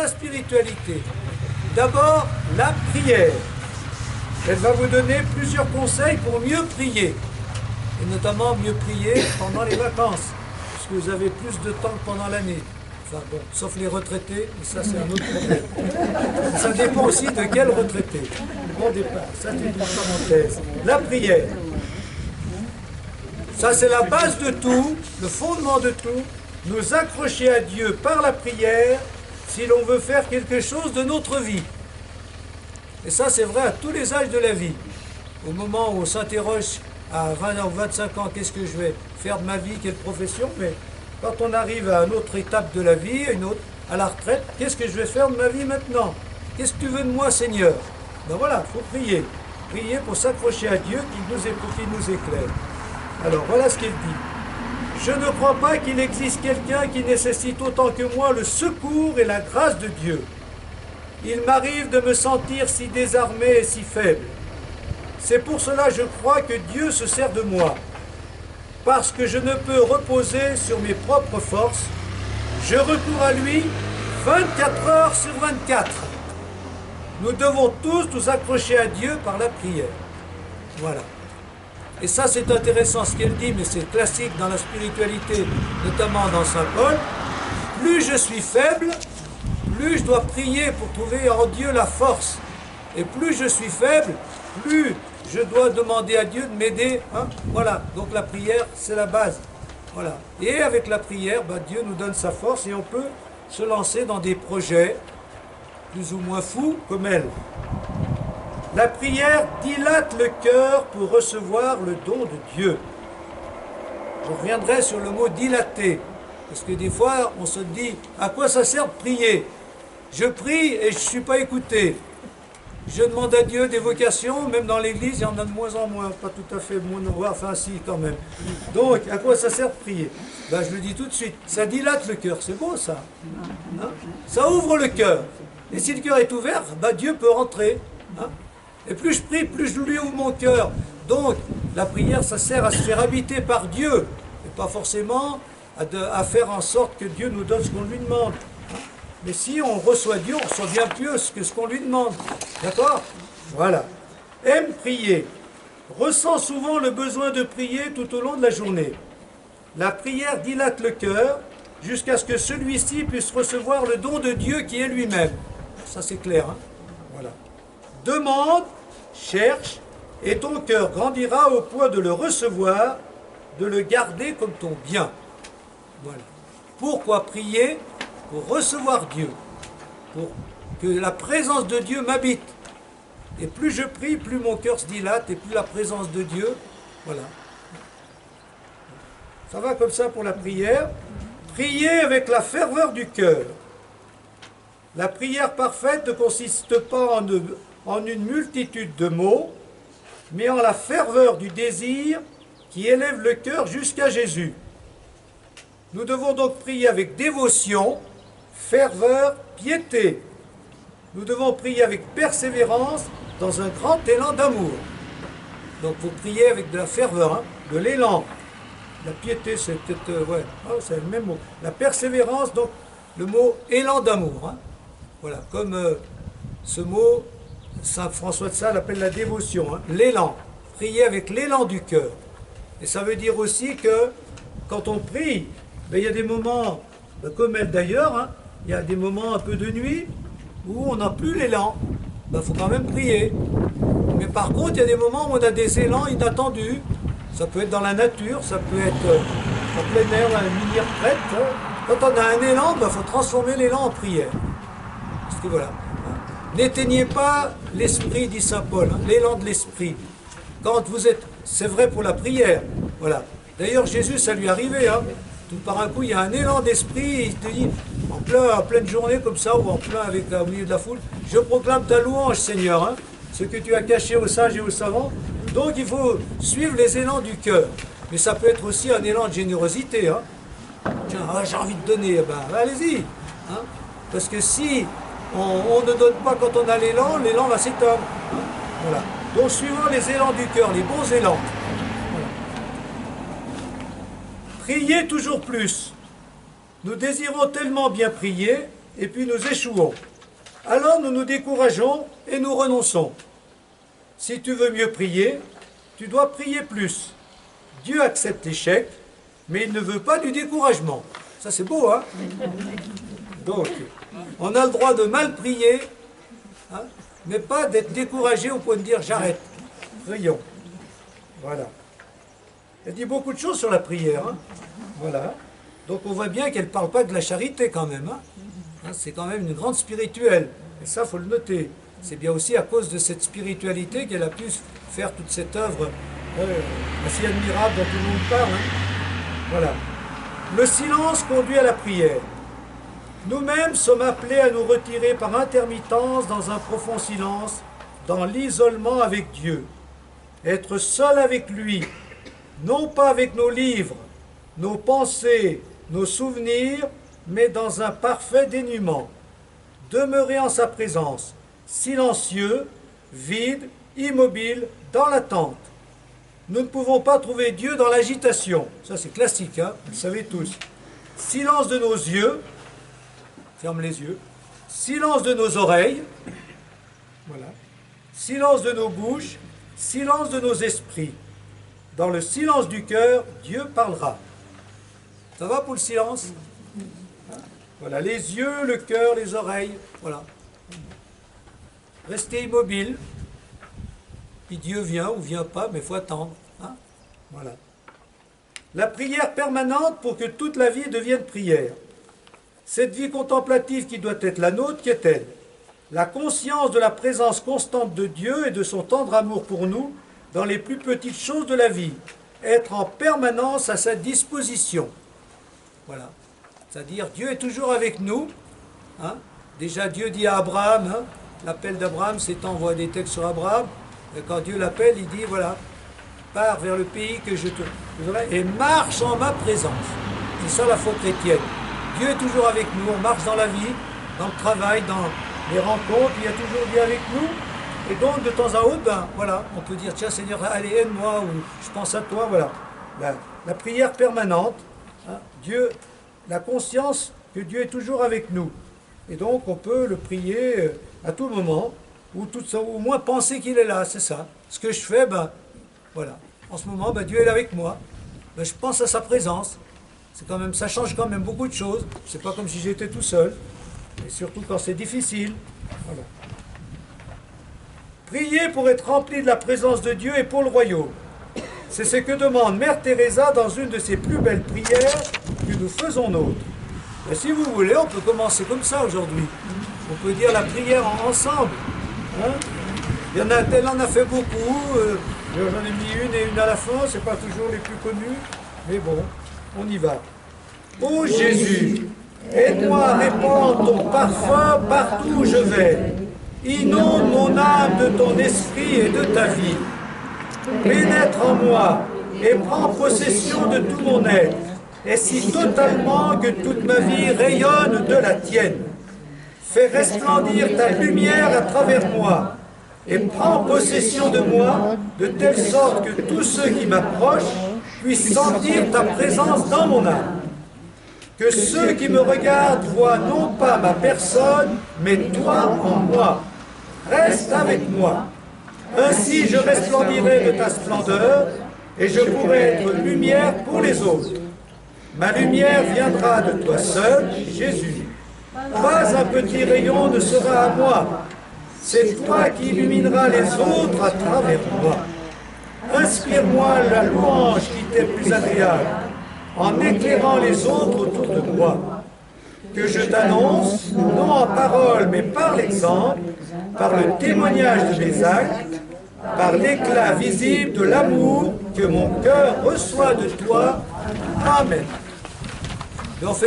spiritualité. D'abord, la prière. Elle va vous donner plusieurs conseils pour mieux prier. Et notamment mieux prier pendant les vacances, puisque vous avez plus de temps que pendant l'année. Enfin bon, sauf les retraités, et ça c'est un autre problème. Ça dépend aussi de quel retraité. Bon départ, ça c'est une parenthèse. La prière. Ça c'est la base de tout, le fondement de tout. Nous accrocher à Dieu par la prière si l'on veut faire quelque chose de notre vie. Et ça c'est vrai à tous les âges de la vie. Au moment où on s'interroge à 20 ans ou 25 ans, qu'est-ce que je vais faire de ma vie, quelle profession, mais quand on arrive à une autre étape de la vie, à la retraite, qu'est-ce que je vais faire de ma vie maintenant? Qu'est-ce que tu veux de moi, Seigneur? Ben voilà, il faut prier. Prier pour s'accrocher à Dieu qui nous éclaire. Alors voilà ce qu'il dit. Je ne crois pas qu'il existe quelqu'un qui nécessite autant que moi le secours et la grâce de Dieu. Il m'arrive de me sentir si désarmé et si faible. C'est pour cela je crois que Dieu se sert de moi. Parce que je ne peux reposer sur mes propres forces, je recours à lui 24 heures sur 24. Nous devons tous nous accrocher à Dieu par la prière. Voilà. Et ça c'est intéressant ce qu'elle dit, mais c'est classique dans la spiritualité, notamment dans Saint Paul. Plus je suis faible, plus je dois prier pour trouver en Dieu la force. Et plus je suis faible, plus je dois demander à Dieu de m'aider. Hein? Voilà, donc la prière, c'est la base. Voilà. Et avec la prière, Dieu nous donne sa force et on peut se lancer dans des projets plus ou moins fous comme elle. La prière dilate le cœur pour recevoir le don de Dieu. Je reviendrai sur le mot dilater, parce que des fois, on se dit, à quoi ça sert de prier? Je prie et je ne suis pas écouté. Je demande à Dieu des vocations, même dans l'église, il y en a de moins en moins, pas tout à fait moins, enfin si quand même. Donc, à quoi ça sert de prier? Je le dis tout de suite, ça dilate le cœur, c'est beau ça. Hein? Ça ouvre le cœur. Et si le cœur est ouvert, Dieu peut rentrer. Hein? Et plus je prie, plus je lui ouvre mon cœur. Donc, la prière, ça sert à se faire habiter par Dieu, et pas forcément à faire en sorte que Dieu nous donne ce qu'on lui demande. Mais si on reçoit Dieu, on reçoit bien plus que ce qu'on lui demande. D'accord? Voilà. Aime prier. Ressent souvent le besoin de prier tout au long de la journée. La prière dilate le cœur jusqu'à ce que celui-ci puisse recevoir le don de Dieu qui est lui-même. Ça c'est clair. Hein? Voilà. Demande, cherche, et ton cœur grandira au point de le recevoir, de le garder comme ton bien. Voilà. Pourquoi prier? Pour recevoir Dieu, pour que la présence de Dieu m'habite. Et plus je prie, plus mon cœur se dilate, et plus la présence de Dieu, voilà. Ça va comme ça pour la prière. Prier avec la ferveur du cœur. La prière parfaite ne consiste pas en une multitude de mots, mais en la ferveur du désir qui élève le cœur jusqu'à Jésus. Nous devons donc prier avec dévotion, ferveur, piété. Nous devons prier avec persévérance dans un grand élan d'amour. Donc il faut prier avec de la ferveur, hein, de l'élan. La piété, c'est peut-être, c'est le même mot. La persévérance, donc le mot élan d'amour. Hein. Voilà, comme ce mot, Saint François de Sales appelle la dévotion, hein, l'élan. Prier avec l'élan du cœur. Et ça veut dire aussi que quand on prie, il y a des moments, comme elle d'ailleurs, hein, il y a des moments un peu de nuit où on n'a plus l'élan. Il faut quand même prier. Mais par contre, il y a des moments où on a des élans inattendus. Ça peut être dans la nature, ça peut être en plein air, dans une mini-retraite. Quand on a un élan, il faut transformer l'élan en prière. Parce que voilà. N'éteignez pas l'esprit, dit Saint Paul, hein, l'élan de l'esprit. Quand vous êtes, c'est vrai pour la prière. Voilà. D'ailleurs, Jésus, ça lui arrivait. Hein. Tout par un coup, il y a un élan d'esprit, et il te dit, en pleine journée comme ça, ou en plein au milieu de la foule, je proclame ta louange, Seigneur, hein, ce que tu as caché aux sages et aux savants. Donc il faut suivre les élans du cœur. Mais ça peut être aussi un élan de générosité. Hein. Tiens, j'ai envie de donner, allez-y. Hein. Parce que si on ne donne pas quand on a l'élan va s'éteindre. Hein. Voilà. Donc suivant les élans du cœur, les bons élans. Priez toujours plus. Nous désirons tellement bien prier, et puis nous échouons. Alors nous nous décourageons et nous renonçons. Si tu veux mieux prier, tu dois prier plus. Dieu accepte l'échec, mais il ne veut pas du découragement. Ça c'est beau, hein? Donc, on a le droit de mal prier, hein, mais pas d'être découragé au point de dire j'arrête. Prions. Voilà. Elle dit beaucoup de choses sur la prière. Hein. Voilà. Donc on voit bien qu'elle ne parle pas de la charité quand même. Hein. Hein, c'est quand même une grande spirituelle. Et ça, il faut le noter. C'est bien aussi à cause de cette spiritualité qu'elle a pu faire toute cette œuvre assez admirable dont tout le monde parle. Hein. Voilà. Le silence conduit à la prière. Nous-mêmes sommes appelés à nous retirer par intermittence dans un profond silence, dans l'isolement avec Dieu. Être seul avec lui, non pas avec nos livres, nos pensées, nos souvenirs, mais dans un parfait dénuement. Demeurer en sa présence, silencieux, vide, immobile, dans l'attente. Nous ne pouvons pas trouver Dieu dans l'agitation. Ça c'est classique, hein, vous le savez tous. Silence de nos yeux, ferme les yeux. Silence de nos oreilles, voilà. Silence de nos bouches, silence de nos esprits. Dans le silence du cœur, Dieu parlera. Ça va pour le silence? Voilà, les yeux, le cœur, les oreilles, voilà. Restez immobile. Puis Dieu vient ou vient pas, mais il faut attendre. Hein, voilà. La prière permanente pour que toute la vie devienne prière. Cette vie contemplative qui doit être la nôtre, qui est-elle? La conscience de la présence constante de Dieu et de son tendre amour pour nous dans les plus petites choses de la vie. Être en permanence à sa disposition. Voilà. C'est-à-dire, Dieu est toujours avec nous. Hein. Déjà, Dieu dit à Abraham, hein, l'appel d'Abraham, c'est envoie des textes sur Abraham. Et quand Dieu l'appelle, il dit, voilà, pars vers le pays que je te donnerai et marche en ma présence. C'est ça la foi chrétienne. Dieu est toujours avec nous, on marche dans la vie, dans le travail, dans les rencontres, il est toujours bien avec nous. Et donc, de temps à autre, ben, voilà, on peut dire, tiens Seigneur, allez, aide-moi, ou je pense à toi, voilà. La prière permanente, hein, Dieu, la conscience que Dieu est toujours avec nous. Et donc, on peut le prier à tout moment, ou au moins penser qu'il est là, c'est ça. Ce que je fais, ben, voilà. En ce moment, ben, Dieu est là avec moi. Ben, je pense à sa présence. C'est quand même, ça change quand même beaucoup de choses. C'est pas comme si j'étais tout seul. Et surtout quand c'est difficile. Voilà. Prier pour être rempli de la présence de Dieu et pour le royaume. C'est ce que demande Mère Teresa dans une de ses plus belles prières que nous faisons nôtre. Et si vous voulez, on peut commencer comme ça aujourd'hui. On peut dire la prière ensemble. Hein? Elle en a fait beaucoup. J'en ai mis une et une à la fin. C'est pas toujours les plus connues. Mais bon, on y va. Ô Jésus, aide-moi à répandre ton parfum partout où je vais. Inonde mon âme de ton esprit et de ta vie. Pénètre en moi et prends possession de tout mon être, et si totalement que toute ma vie rayonne de la tienne. Fais resplendir ta lumière à travers moi, et prends possession de moi, de telle sorte que tous ceux qui m'approchent puissent sentir ta présence dans mon âme. Que ceux qui me regardent voient non pas ma personne, mais toi en moi. Reste avec moi. Ainsi je resplendirai de ta splendeur, et je pourrai être lumière pour les autres. Ma lumière viendra de toi seul, Jésus. Pas un petit rayon ne sera à moi. C'est toi qui illumineras les autres à travers moi. Inspire-moi la louange qui t'est plus agréable, en éclairant les autres autour de moi. Que je t'annonce, non en parole, mais par l'exemple, par le témoignage de mes actes, par l'éclat visible de l'amour que mon cœur reçoit de toi. Amen.